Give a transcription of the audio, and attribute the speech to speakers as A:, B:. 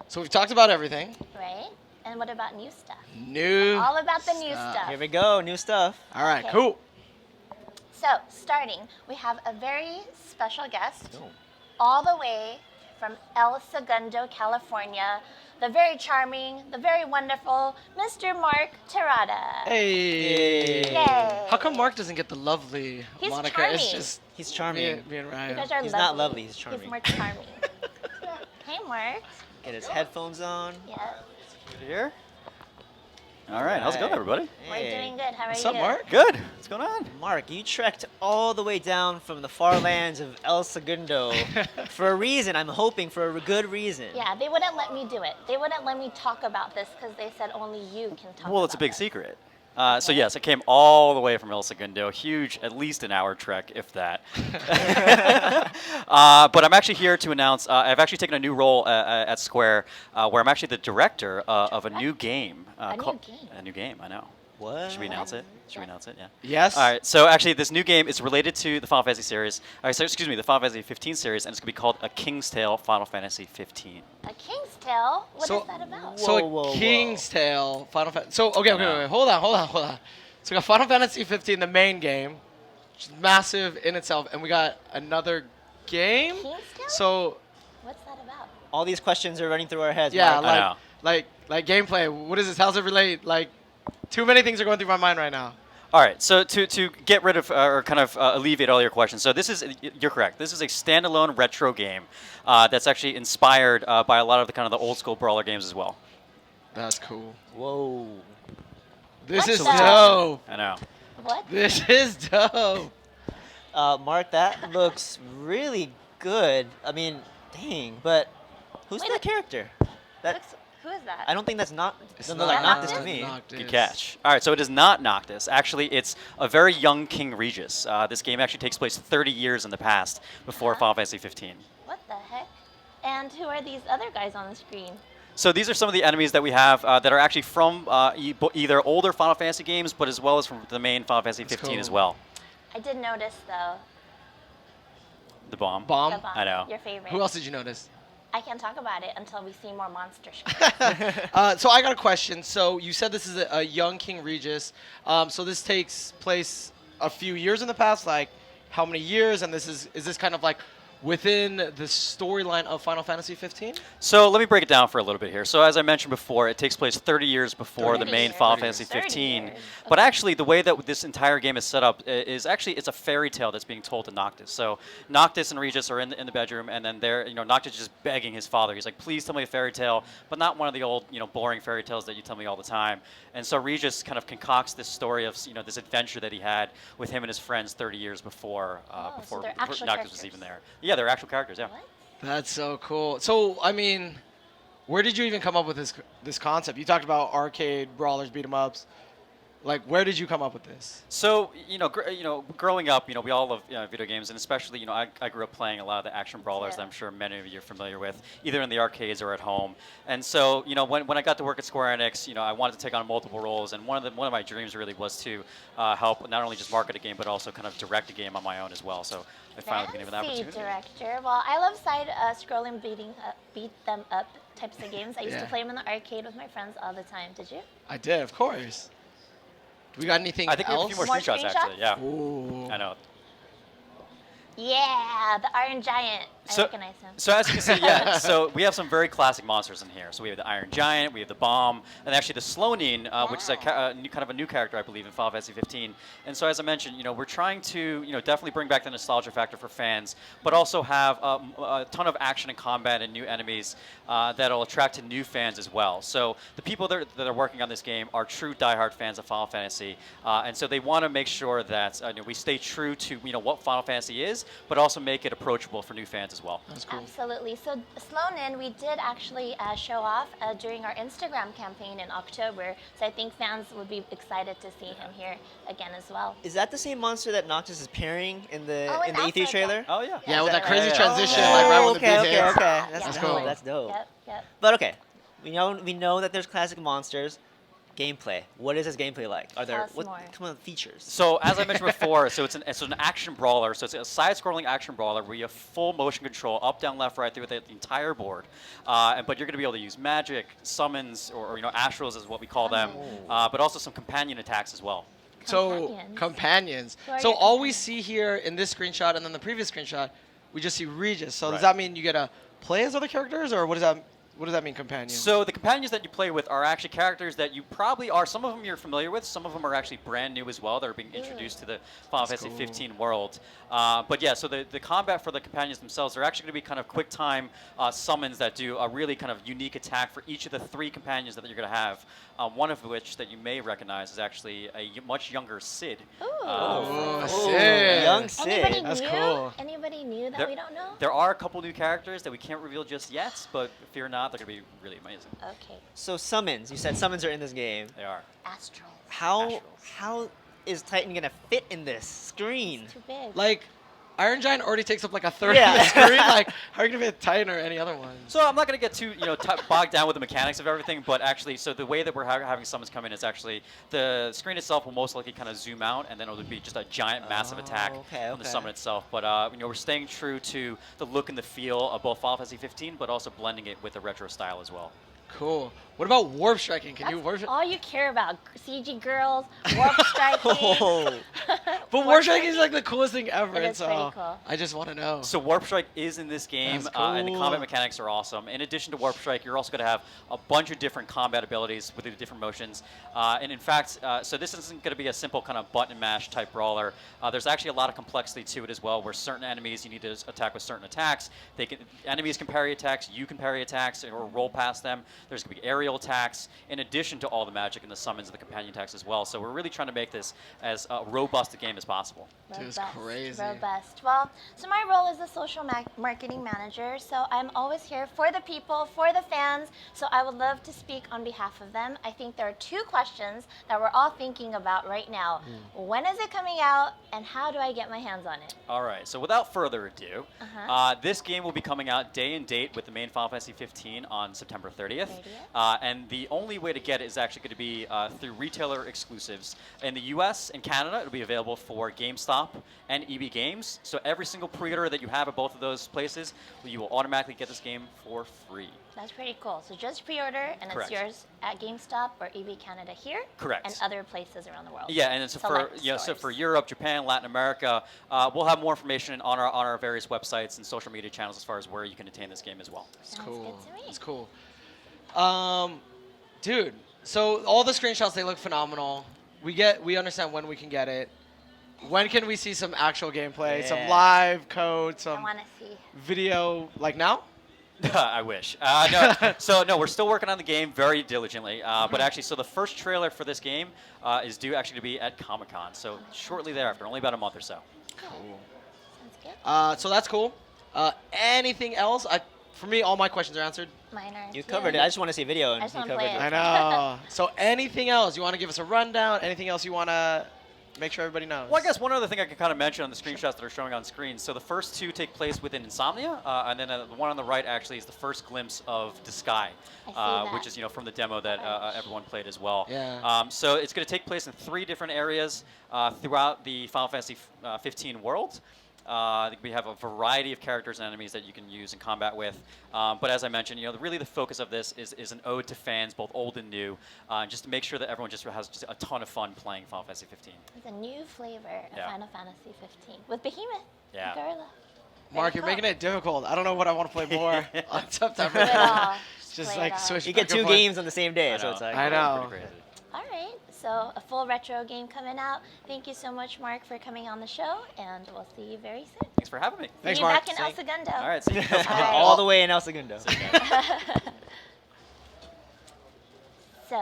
A: So we've talked about everything.
B: Right? And what about new stuff?
A: New.
B: All about the new stuff.
C: Here we go, new stuff.
A: All right,
B: Okay.
A: cool.
B: So, starting, we have a very special guest, all the way from El Segundo, California, the very charming, the very wonderful Mr. Marc Terada.
A: Hey.
B: Yay.
A: How come Mark doesn't get the lovely
B: He's
A: moniker?
B: charming.
A: It's just
C: He's charming.
A: being
B: You
A: Ryan.
B: guys are
C: He's
B: lovely.
C: not lovely, he's charming.
B: He's more charming. Hey, Mark.
C: Get his headphones on.
B: Yeah,
D: Here. All right, how's it going, everybody?
B: we're doing good. How are
A: What's
B: you?
A: up, Mark?
D: Good. What's going on?
C: Mark, you trekked all the way down from the far lands of El Segundo for a reason. I'm hoping for a good reason.
B: Yeah, they wouldn't let me do it. They wouldn't let me talk about this because they said only you can talk about
D: Well, it's a big
B: this.
D: secret. So yes, I came all the way from El Segundo, huge, at least an hour trek, if that. But I'm actually here to announce I've actually taken a new role at Square, where I'm actually the director of a new game.
B: A new
D: called-
B: game?
D: A new game, I know.
C: What?
D: Should we announce it? Should we announce it? Yeah.
A: Yes.
D: All right. So actually, this new game is related to the Final Fantasy series. Excuse me, the Final Fantasy 15 series, and it's gonna be called A King's Tale Final Fantasy 15.
B: A King's Tale? What is
A: So-
B: that about?
A: So
C: Whoa, whoa,
A: a King's Tale, Final Fantasy. So okay, wait. Hold on. So we got Final Fantasy 15, the main game, which is massive in itself, and we got another game.
B: King's Tale?
A: So
B: What's that about?
C: All these questions are running through our heads.
A: yeah,
C: Mark.
D: I know.
A: like gameplay. What is this? How's it relate? Like, too many things are going through my mind right now.
D: All right, so to get rid of or kind of alleviate all your questions, so this is you're correct. This is a standalone retro game that's actually inspired by a lot of the kind of the old school brawler games as well.
A: That's cool.
C: Whoa.
A: This is
B: the-
A: dope.
D: I know.
B: What?
A: This is dope.
C: Mark, that looks really good. I mean, dang, but who's
B: Wait,
C: that character? That
B: Who is that?
C: I don't think that's not.
A: It's
C: Doesn't look like
B: not
C: Noctis to me.
A: Noctis.
D: Good catch. All right, so it is not Noctis. Actually, it's a very young King Regis. This game actually takes place 30 years in the past before Final Fantasy 15.
B: What the heck? And who are these other guys on the screen?
D: So these are some of the enemies that we have that are actually from either older Final Fantasy games, but as well as from the main Final Fantasy 15 as
A: cool.
D: well.
B: I did notice, though,
D: The bomb.
B: the
A: Bomb.
B: bomb.
D: I know.
B: Your favorite.
A: Who else did you notice?
B: I can't talk about it until we see more monster shows.
A: So I got a question. So you said this is a young King Regis. So this takes place a few years in the past. Like, how many years? And is this kind of like within the storyline of Final Fantasy 15?
D: So let me break it down for a little bit here. So as I mentioned before, it takes place 30 years before the
B: 30
D: main
B: years.
D: Final
A: 30
D: Fantasy
A: years.
D: 15.
B: 30 years.
D: But
B: Okay.
D: actually, the way that this entire game is set up is actually it's a fairy tale that's being told to Noctis. So Noctis and Regis are in the bedroom, and then Noctis is just begging his father. He's like, "Please tell me a fairy tale, but not one of the old, boring fairy tales that you tell me all the time." And so Regis kind of concocts this story of this adventure that he had with him and his friends 30 years before
B: so
D: before
B: they're
D: before
B: actual
D: Noctis was
B: characters.
D: even there. Yeah, they're actual characters. Yeah.
B: What?
A: That's so cool. So I mean, where did you even come up with this concept? You talked about arcade brawlers, beat 'em ups. Like, where did you come up with this?
D: So growing up, we all love video games, and especially I grew up playing a lot of the action brawlers
B: Yeah.
D: that I'm sure many of you are familiar with, either in the arcades or at home. And so when I got to work at Square Enix, I wanted to take on multiple roles, and one of my dreams really was to help not only just market a game but also kind of direct a game on my own as well. So I finally been given the
B: Fancy
D: opportunity.
B: director. Well, I love side scrolling beat them up types of games. I used to
A: Yeah.
B: play them in the arcade with my friends all the time. Did you?
A: I did, of course. Do we got anything
D: I think we have a
A: else?
D: few more
B: More
D: screenshots actually. Yeah,
A: Ooh.
D: I know.
B: Yeah, the Iron Giant. I recognize him.
D: So as you can see, yeah, so we have some very classic monsters in here. So we have the Iron Giant, we have the Bomb, and actually the Sloanine, which is kind of a new character, I believe, in Final Fantasy 15. And so as I mentioned, we're trying to, definitely bring back the nostalgia factor for fans, but also have a ton of action and combat and new enemies that'll attract to new fans as well. So the people that are working on this game are true diehard fans of Final Fantasy, and so they want to make sure that we stay true to what Final Fantasy is, but also make it approachable for new fans as well.
A: That's cool.
B: Absolutely. So Sloanin, we did actually show off during our Instagram campaign in October. So I think fans would be excited to see him here again as well.
C: Is that the same monster that Noctis is parrying in the
B: Oh, and
C: E3
B: also
C: trailer?
D: Oh yeah.
A: Yeah, with that
B: Right,
A: crazy
B: right.
A: transition,
C: Oh,
A: like right when the
C: okay,
A: beat hits.
C: okay. That's
B: Yeah.
C: dope.
A: cool.
C: That's dope.
B: Yep.
C: But okay, we know that there's classic monsters. gameplay. What is this gameplay like? Are there
B: Tell us
C: what
B: more.
C: kind of features?
D: So as I mentioned before, so it's an action brawler. So it's a side-scrolling action brawler where you have full motion control, up, down, left, right through the entire board. But you're going to be able to use magic, summons, or astrals is what we call them, but also some companion attacks as well.
A: So companions.
B: Who are
A: So
B: your
A: all we
B: companions?
A: see here in this screenshot and then the previous screenshot, we just see Regis. So
D: Right.
A: does that mean you get to play as other characters, or what does that mean, companions?
D: So the companions that you play with are actually characters that you probably are. Some of them you're familiar with. Some of them are actually brand new as well. That are being introduced to the Final Fantasy 15 world. But yeah, so the combat for the companions themselves are actually going to be kind of quick time summons that do a really kind of unique attack for each of the 3 companions that you're going to have. One of which that you may recognize is actually a much younger Sid.
B: Ooh.
A: Oh,
C: Ooh,
A: Sid.
C: young Sid.
B: Anybody
A: That's
B: new?
A: cool.
B: Anybody new that
D: There-
B: we don't know?
D: There are a couple new characters that we can't reveal just yet, but fear not, they're going to be really amazing.
B: Okay.
C: So summons. You said summons are in this game.
D: They are.
B: Astral.
C: How
D: Astrals.
C: is Titan gonna fit in this screen?
B: Too big.
A: Like, Iron Giant already takes up like a third
C: Yeah.
A: of the screen. Like, how are you gonna fit Titan or any other one?
D: So I'm not going to get too bogged down with the mechanics of everything, but actually, so the way that we're having summons come in is actually the screen itself will most likely kind of zoom out, and then it'll be just a giant, massive attack
C: okay,
D: from the
C: okay.
D: summon itself. But we're staying true to the look and the feel of both Final Fantasy 15, but also blending it with the retro style as well.
A: Cool. What about warp striking? Can
B: That's
A: you warp strike?
B: all you care about. CG girls, warp striking.
C: Oh,
A: But warp striking is like the coolest thing ever.
B: It
A: and
B: is
A: so
B: pretty cool.
A: I just want to know.
D: So Warp Strike is in this game,
A: That's
D: and the
A: cool.
D: combat mechanics are awesome. In addition to Warp Strike, you're also going to have a bunch of different combat abilities with the different motions. And in fact, so this isn't going to be a simple kind of button mash type brawler. There's actually a lot of complexity to it as well, where certain enemies you need to attack with certain attacks. Enemies can parry attacks, you can parry attacks, or roll past them. There's going to be aerial attacks, in addition to all the magic and the summons and the companion attacks as well. So we're really trying to make this as robust a game as possible.
A: Dude, it's
B: Robust,
A: crazy.
B: Robust. Well, so my role is a social marketing manager. So I'm always here for the people, for the fans. So I would love to speak on behalf of them. I think there are 2 questions that we're all thinking about right now. When is it coming out, and how do I get my hands on it?
D: All right, so without further ado, this game will be coming out day and date with the main Final Fantasy 15 on September 30th. And the only way to get it is actually going to be through retailer exclusives. In the US and Canada, it'll be available for GameStop and EB Games. So every single pre-order that you have at both of those places, you will automatically get this game for free.
B: That's pretty cool. So just pre-order, and
D: Correct.
B: it's yours at GameStop or EB Canada here.
D: Correct.
B: And other places around the world.
D: Yeah, and so for
B: Select
D: so
B: stores.
D: for Europe, Japan, Latin America, we'll have more information on our various websites and social media channels as far as where you can attain this game as well.
A: It's
B: Sounds
A: cool.
B: good to me.
A: It's cool. Dude, so all the screenshots, they look phenomenal. We understand when we can get it. When can we see some actual gameplay, some
C: Yeah.
A: live code,
B: I
A: some
B: want to see.
A: video, like now?
D: I wish. No, we're still working on the game very diligently. But actually, so the first trailer for this game is due actually to be at Comic-Con. So shortly thereafter, only about a month or so.
B: Cool. Sounds good.
A: So that's cool. Anything else? For me, all my questions are answered.
B: Mine are.
C: you
B: too.
C: covered it. I just want to see video.
B: I
C: And
B: just
C: you
B: wanna
C: covered
B: play
C: it.
A: I know. So anything else? You want to give us a rundown? Anything else you want to make sure everybody knows?
D: Well, I guess one other thing I could kind of mention on the screenshots that are showing on screen. So the first 2 take place within Insomnia, and then the one on the right actually is the first glimpse of Disguise,
B: I see that.
D: which is from the demo that everyone played as well.
A: Yeah.
D: So it's going to take place in 3 different areas throughout the Final Fantasy 15 world. We have a variety of characters and enemies that you can use and combat with. But as I mentioned, really the focus of this is an ode to fans, both old and new, just to make sure that everyone just has just a ton of fun playing Final Fantasy 15.
B: It's a new flavor of
D: Yeah.
B: Final Fantasy 15 with Behemoth.
D: Yeah.
B: and Gorilla.
A: Mark,
B: Very
A: you're
B: cool.
A: making it difficult. I don't know what I want to play more on September.
B: Do it all.
A: Just
B: Play it
A: like
B: all.
A: switch.
C: You get
A: back and
C: 2
A: forth.
C: games on the same day,
D: I
C: so
D: know.
C: it's like.
A: I know.
D: Pretty crazy.
B: All right. So a full retro game coming out. Thank you so much, Mark, for coming on the show, and we'll see you very soon.
D: Thanks for having me.
A: Thanks,
B: see you
A: Mark.
B: back in El Segundo.
D: All right, see you.
B: right.
C: All the way in El Segundo.
B: So.